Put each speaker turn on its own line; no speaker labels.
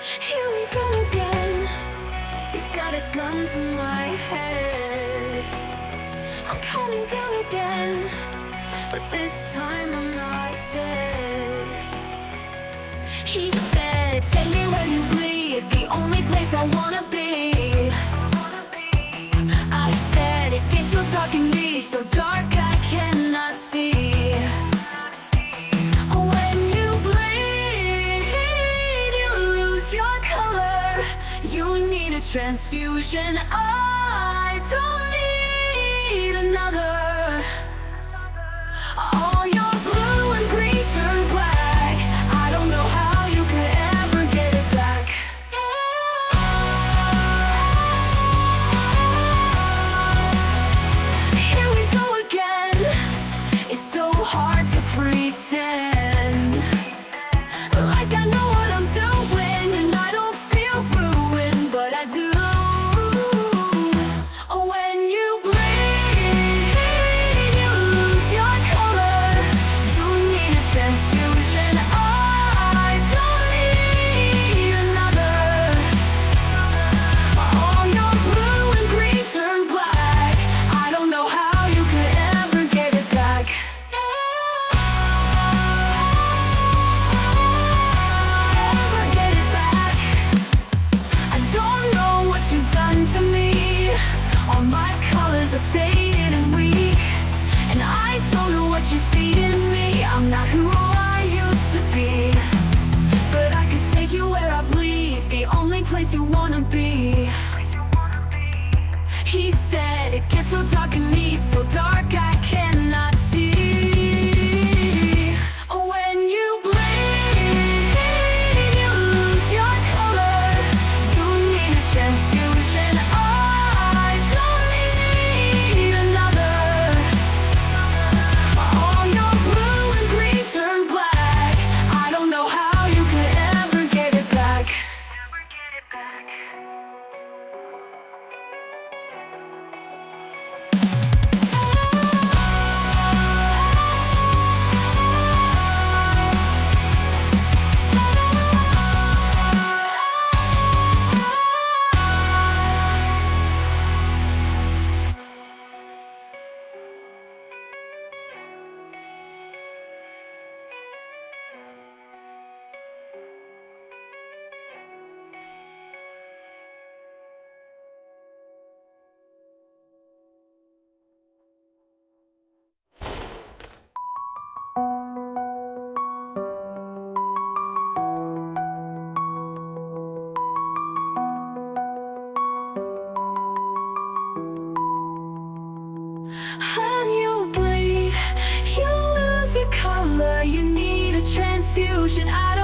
Here we go again. You've got a gun to my head. I'm counting down again, but this time I'm not dead. He said, take me where you bleed, the only place I wanna be. I said, it gets so dark in me, so dark I cannot see. When you bleed, you lose your color. You need a transfusion, I don't need another. All your blue and green turn black. I don't know how you could ever get it back. Here we go again. It's so hard to pretend like I know what I'm doing, and I don't feel ruined, but I do. When you bleed, you lose your color. You need a transfusion, I don't need another. All your blue and green turn black. I don't know how you could ever get it back. Ever get it back. I don't know what you've done to me. All my colors are faded and weak, and I don't know what you see in me. I'm not who I used to be, but I could take you where I bleed, the only place you wanna be. He said, it gets so dark in me, so dark I cannot see. When you bleed, you lose your color. You need a transfusion, I don't need another. All your blue and green turn black. I don't know how you could ever get it back. When you bleed, you lose your color. You need a transfusion. I